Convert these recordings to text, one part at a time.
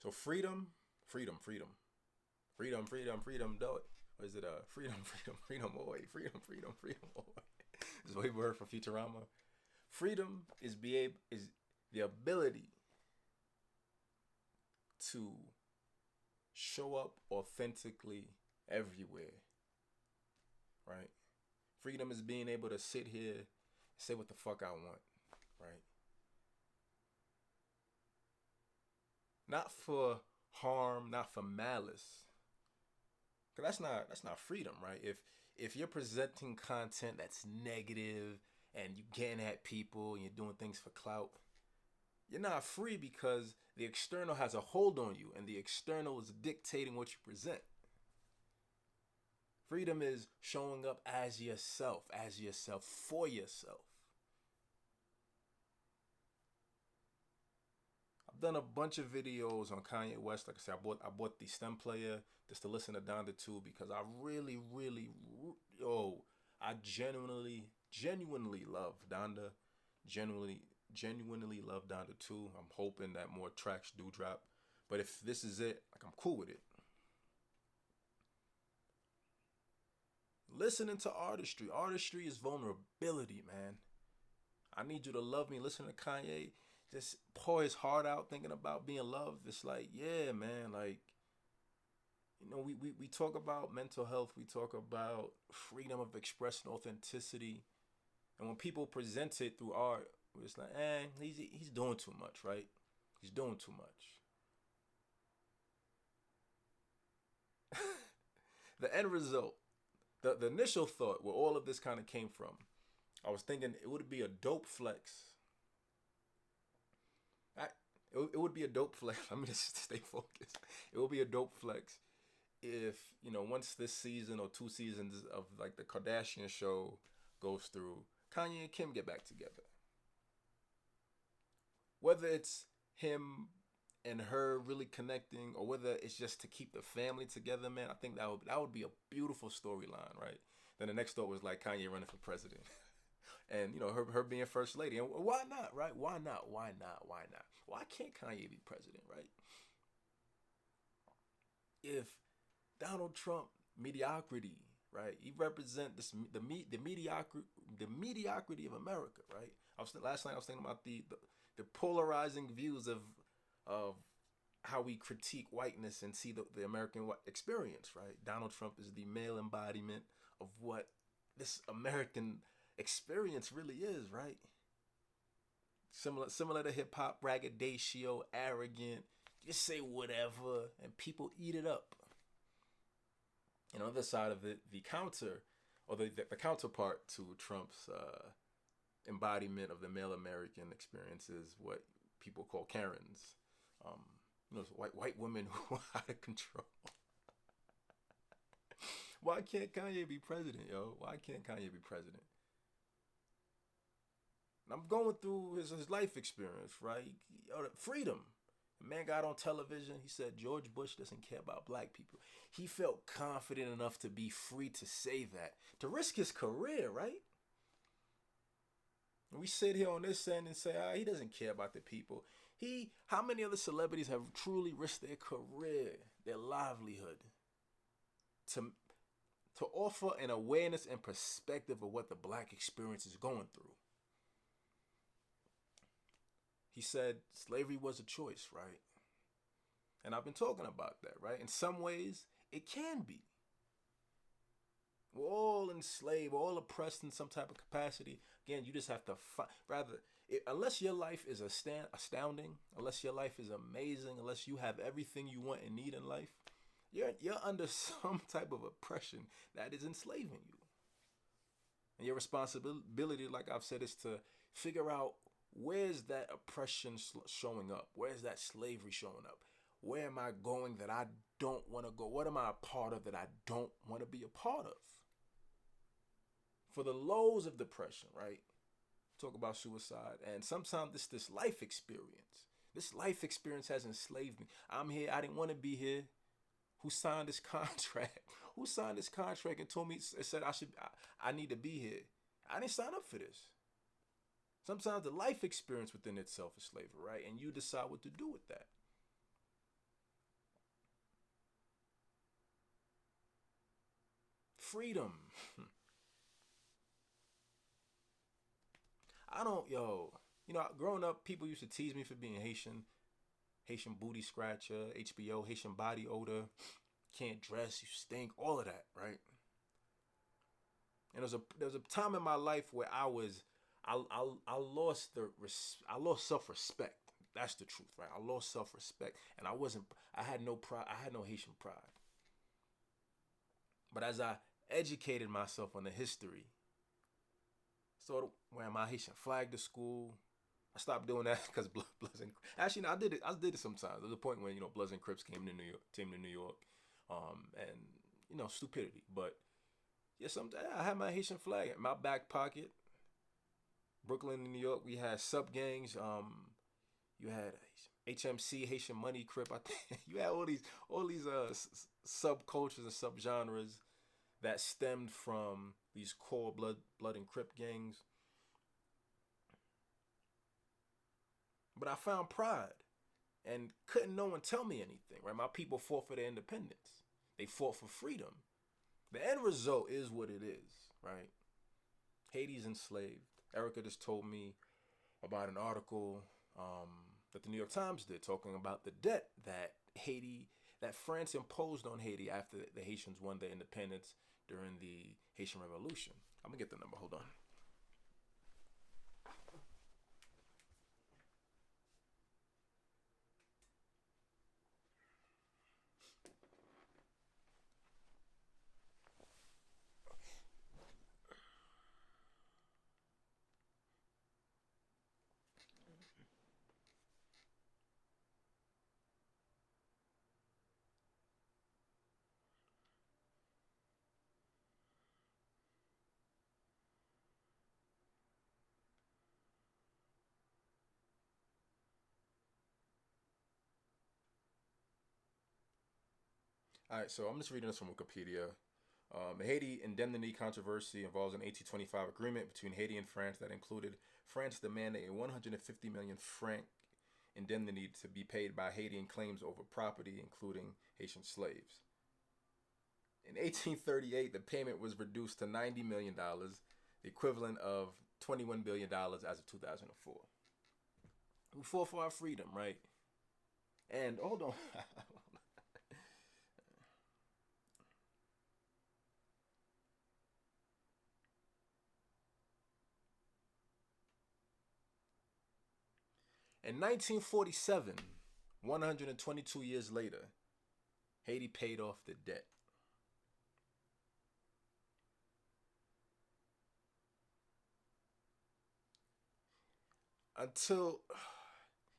So freedom, do it. Or is it freedom, boy, freedom, boy? This is what we heard from Futurama. Freedom is the ability to show up authentically everywhere, right? Freedom is being able to sit here and say what the fuck I want, right? Not for harm, not for malice. Cause that's not freedom, right? If you're presenting content that's negative and you getting at people and you're doing things for clout, you're not free because the external has a hold on you and the external is dictating what you present. Freedom is showing up as yourself for yourself. I've done a bunch of videos on Kanye West. Like I said, I bought the stem player just to listen to Donda 2 because I I genuinely love Donda. Genuinely love Donda 2. I'm hoping that more tracks do drop. But if this is it, like I'm cool with it. Listening to artistry. Artistry is vulnerability, man. I need you to love me. Listen to Kanye. Just pour his heart out thinking about being loved. It's like, yeah, man, like, we talk about mental health. We talk about freedom of expression, authenticity. And when people present it through art, it's like, he's doing too much, right? He's doing too much. The end result, the initial thought where all of this kind of came from, I was thinking it would be a dope flex. It would be a dope flex. Let me just stay focused. It would be a dope flex if, once this season or 2 seasons of like the Kardashian show goes through, Kanye and Kim get back together. Whether it's him and her really connecting or whether it's just to keep the family together, man, I think that would be a beautiful storyline, right? Then the next thought was like Kanye running for president. And her being first lady, and why not, right? Why can't Kanye be president, right? If Donald Trump mediocrity, right? He represent the mediocrity of America, right? Last night I was thinking about the polarizing views of how we critique whiteness and see the American experience, right? Donald Trump is the male embodiment of what this American experience really is, right? Similar to hip hop, braggadocio, arrogant, just say whatever and people eat it up. And on the other side of it, the counterpart to Trump's embodiment of the male American experience is what people call Karens. White women who are out of control. Why can't Kanye be president, yo? Why can't Kanye be president? And I'm going through his life experience, right? Freedom. The man got on television. He said George Bush doesn't care about black people. He felt confident enough to be free to say that, to risk his career, right? And we sit here on this end and say, he doesn't care about the people. How many other celebrities have truly risked their career, their livelihood, to offer an awareness and perspective of what the black experience is going through? He said slavery was a choice, right? And I've been talking about that, right? In some ways, it can be. We're all enslaved, we're all oppressed in some type of capacity. Again, you just have to unless your life is astounding, unless your life is amazing, unless you have everything you want and need in life, you're under some type of oppression that is enslaving you. And your responsibility, like I've said, is to figure out, where's that oppression showing up? Where's that slavery showing up? Where am I going that I don't want to go? What am I a part of that I don't want to be a part of? For the lows of depression, right? Talk about suicide. And sometimes this life experience. This life experience has enslaved me. I'm here. I didn't want to be here. Who signed this contract? Who signed this contract and told me, it said I need to be here? I didn't sign up for this. Sometimes the life experience within itself is slavery, right? And you decide what to do with that. freedom. I don't, yo, growing up, people used to tease me for being Haitian, Haitian booty scratcher, HBO, Haitian body odor, can't dress, you stink, all of that, right? And there was a time in my life where I lost I lost self respect. That's the truth, right? I lost self respect, and I had no pride. I had no Haitian pride. But as I educated myself on the history, started wearing my Haitian flag to school. I stopped doing that because Bloods and actually, no, I did it. I did it sometimes. There was a point when Bloods and Crips came to New York, and stupidity. But yeah, sometimes I had my Haitian flag in my back pocket. Brooklyn, New York, we had sub gangs. You had HMC, Haitian Money Crip. I think you had all these subcultures and subgenres that stemmed from these core blood and Crip gangs. But I found pride, and couldn't no one tell me anything, right? My people fought for their independence. They fought for freedom. The end result is what it is, right? Haiti's enslaved. Erica just told me about an article that the New York Times did talking about the debt that France imposed on Haiti after the Haitians won their independence during the Haitian Revolution. I'm gonna get the number. Hold on. All right, so I'm just reading this from Wikipedia. The Haiti indemnity controversy involves an 1825 agreement between Haiti and France that included France demanding a 150 million franc indemnity to be paid by Haitian claims over property, including Haitian slaves. In 1838, the payment was reduced to $90 million, the equivalent of $21 billion as of 2004. We fought for our freedom, right? And hold on. In 1947, 122 years later, Haiti paid off the debt. Until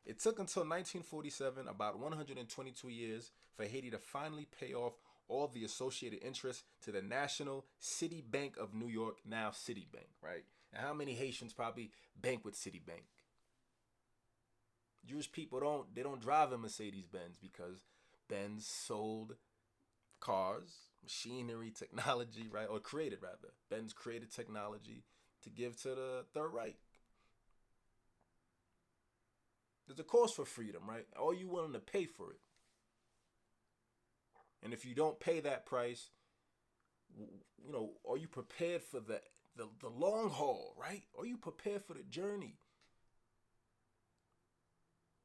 It took until 1947, about 122 years, for Haiti to finally pay off all the associated interest to the National City Bank of New York, now Citibank, right? And how many Haitians probably bank with Citibank? Jewish people don't drive a Mercedes Benz because Benz sold cars, machinery, technology, right? Or created rather. Benz created technology to give to the Third Reich. There's a cost for freedom, right? Are you willing to pay for it? And if you don't pay that price, are you prepared for the long haul, right? Are you prepared for the journey?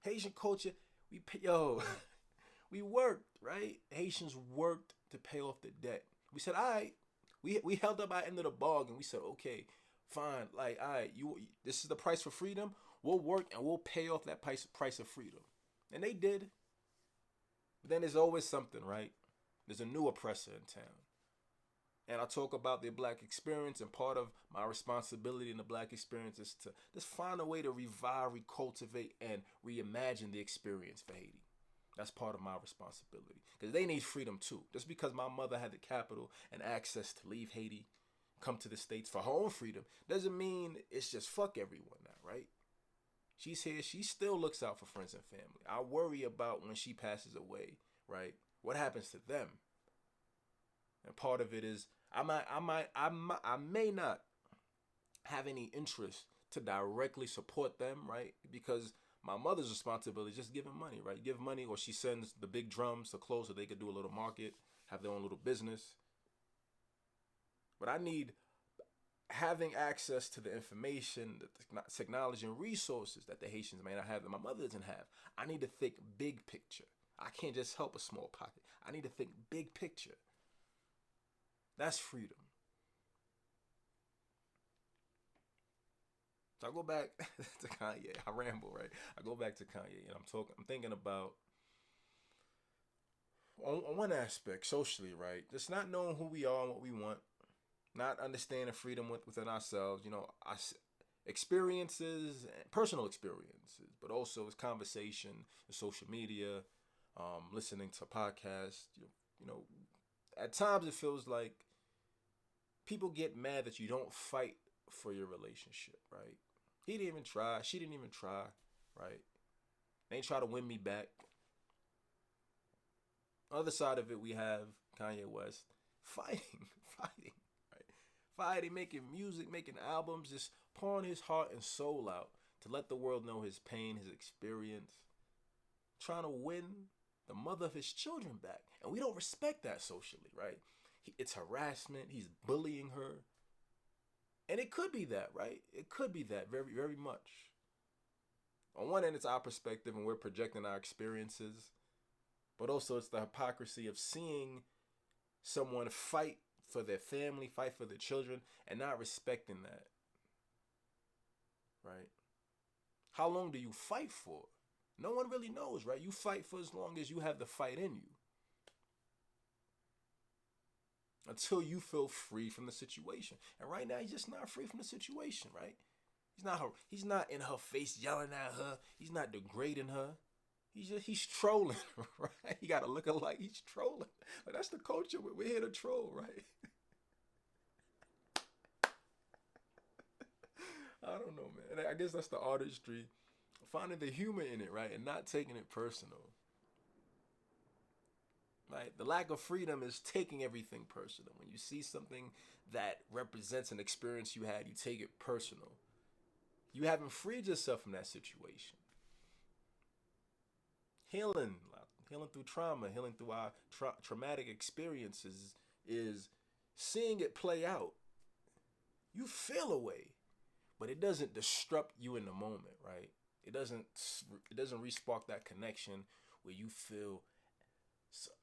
Haitian culture, we worked, right? Haitians worked to pay off the debt. We said, all right, we held up our end of the bargain. We said, okay, fine, like, all right, this is the price for freedom. We'll work and we'll pay off that price of freedom. And they did. But then there's always something, right? There's a new oppressor in town. And I talk about the black experience, and part of my responsibility in the black experience is to just find a way to revive, recultivate, and reimagine the experience for Haiti. That's part of my responsibility. Because they need freedom too. Just because my mother had the capital and access to leave Haiti, come to the States for her own freedom, doesn't mean it's just fuck everyone now, right? She's here. She still looks out for friends and family. I worry about when she passes away, right? What happens to them? And part of it is I may not have any interest to directly support them, right? Because my mother's responsibility is just giving money, right? Give money, or she sends the big drums to close so they could do a little market, have their own little business. But I need having access to the information, the technology and resources that the Haitians may not have, that my mother doesn't have. I need to think big picture. I can't just help a small pocket. I need to think big picture. That's freedom. So I go back to Kanye. I ramble, right? I go back to Kanye, and I'm thinking about on one aspect socially, right? Just not knowing who we are and what we want, not understanding freedom within ourselves. Experiences, personal experiences, but also it's conversation, social media, listening to podcasts. At times it feels like people get mad that you don't fight for your relationship, right? He didn't even try. She didn't even try, right? They ain't try to win me back. Other side of it, we have Kanye West fighting, fighting, right? Fighting, making music, making albums, just pouring his heart and soul out to let the world know his pain, his experience, trying to win the mother of his children back. And we don't respect that socially, right? It's harassment. He's bullying her. And it could be that, right? It could be that very, very much. On one end, it's our perspective and we're projecting our experiences. But also it's the hypocrisy of seeing someone fight for their family, fight for their children, and not respecting that. Right? How long do you fight for? No one really knows, right? You fight for as long as you have the fight in you. Until you feel free from the situation. And right now, he's just not free from the situation, right? He's not in her face yelling at her. He's not degrading her. He's trolling, right? He got to look alike. He's trolling. Like, that's the culture. We're here to troll, right? I don't know, man. I guess that's the artistry. Finding the humor in it, right? And not taking it personal. Right? The lack of freedom is taking everything personal. When you see something that represents an experience you had, you take it personal. You haven't freed yourself from that situation. Healing through trauma, healing through our traumatic experiences is seeing it play out. You feel a way, but it doesn't disrupt you in the moment, right? It doesn't re-spark that connection where you feel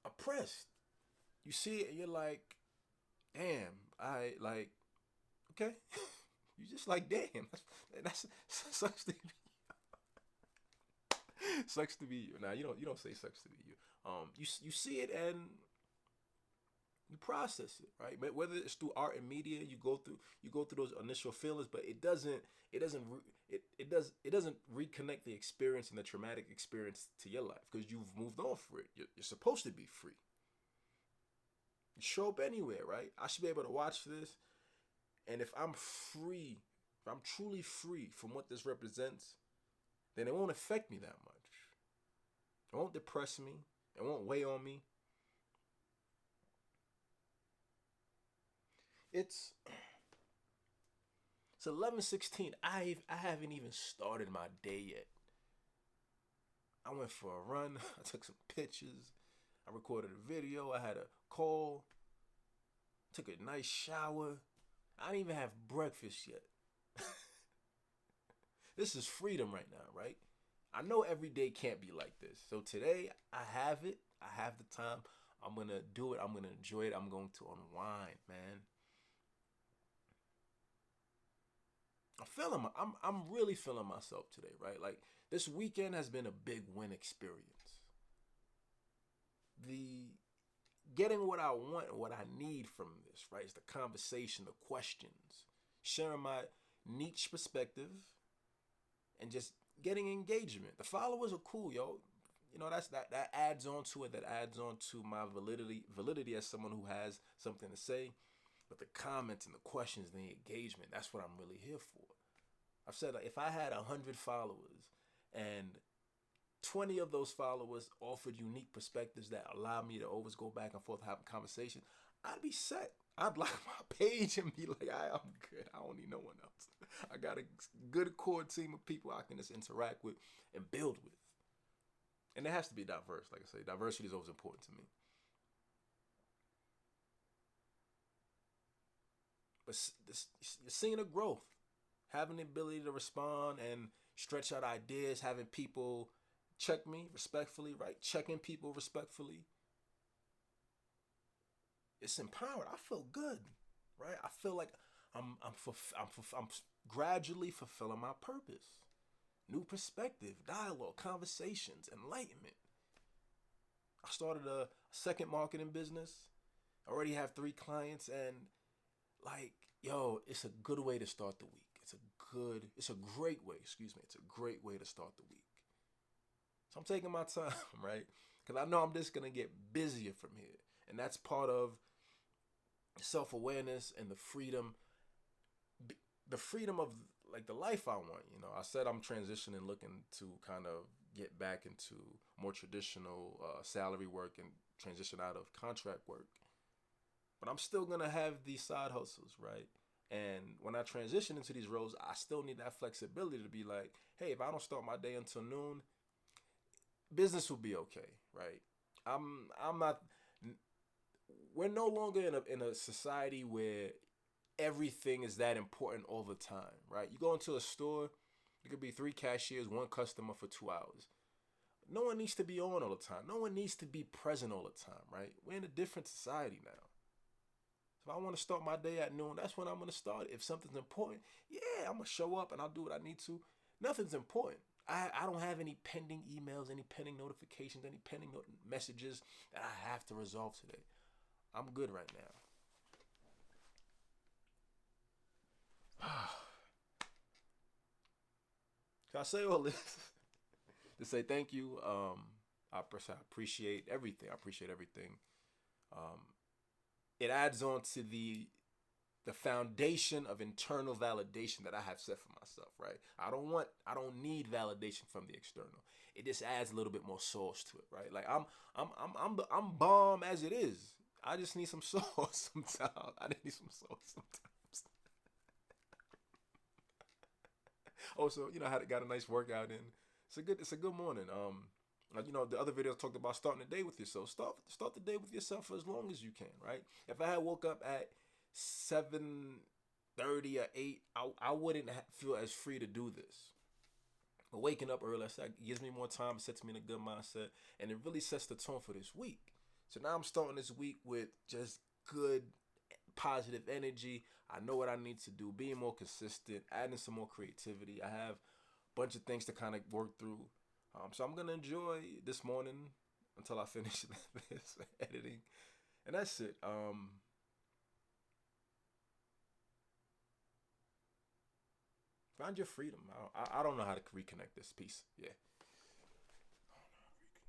oppressed. You see it and you're like, damn, okay. You just like, damn, that's sucks to be. Sucks to be you. Now you don't say sucks to be you. You see it and you process it, right? But whether it's through art and media, you go through those initial feelings, but it doesn't reconnect the experience and the traumatic experience to your life because you've moved on for it. You're supposed to be free. You show up anywhere, right? I should be able to watch this, and if I'm free, if I'm truly free from what this represents, then it won't affect me that much. It won't depress me. It won't weigh on me. It's 11:16. I haven't even started my day yet. I went for a run. I took some pictures. I recorded a video. I had a call. Took a nice shower. I didn't even have breakfast yet. This is freedom right now, right? I know every day can't be like this. So today, I have it. I have the time. I'm going to do it. I'm going to enjoy it. I'm going to unwind, man. I'm really feeling myself today, right? Like, this weekend has been a big win experience. The getting what I want and what I need from this, right? Is the conversation, the questions, sharing my niche perspective, and just getting engagement. The followers are cool, yo. That adds on to it. That adds on to my validity as someone who has something to say. But the comments and the questions and the engagement, that's what I'm really here for. I've said, like, if I had 100 followers and 20 of those followers offered unique perspectives that allow me to always go back and forth and have a conversation, I'd be set. I'd like my page and be like, I'm good. I don't need no one else. I got a good core team of people I can just interact with and build with. And it has to be diverse. Like I say, diversity is always important to me. But you're seeing a growth, having the ability to respond and stretch out ideas, having people check me respectfully, right? Checking people respectfully. It's empowering. I feel good, right? I feel like I'm gradually fulfilling my purpose. New perspective, dialogue, conversations, enlightenment. I started a second marketing business. I already have 3 clients, and like, yo, it's a good way to start the week. It's a great way, excuse me. It's a great way to start the week. So I'm taking my time, right? Because I know I'm just going to get busier from here. And that's part of self-awareness and the freedom of like the life I want. You know, I said I'm transitioning, looking to kind of get back into more traditional salary work and transition out of contract work. But I'm still going to have these side hustles, right? And when I transition into these roles, I still need that flexibility to be like, hey, if I don't start my day until noon, business will be okay, right? I'm not. We're no longer in a society where everything is that important all the time, right? You go into a store, there could be 3 cashiers, 1 customer for 2 hours. No one needs to be on all the time. No one needs to be present all the time, right? We're in a different society now. If I want to start my day at noon, that's when I'm going to start. If something's important, yeah, I'm going to show up and I'll do what I need to. Nothing's important. I don't have any pending emails, any pending notifications, any pending messages that I have to resolve today. I'm good right now. So I say all this to say thank you. I appreciate everything. I appreciate everything. Um, it adds on to the foundation of internal validation that I have set for myself, right? I don't need validation from the external. It just adds a little bit more sauce to it, right? Like I'm bomb as it is. I just need some sauce sometimes. I need some sauce sometimes. Also, you know, I got a nice workout in. It's a good morning. Like, you know, the other videos talked about starting the day with yourself. Start the day with yourself for as long as you can, right? If I had woke up at 7:30 or 8, I wouldn't feel as free to do this. But waking up early, it gives me more time, it sets me in a good mindset, and it really sets the tone for this week. So now I'm starting this week with just good, positive energy. I know what I need to do, being more consistent, adding some more creativity. I have a bunch of things to kind of work through. So I'm going to enjoy this morning until I finish this editing. And that's it. Find your freedom. I don't know how to reconnect this piece. Yeah.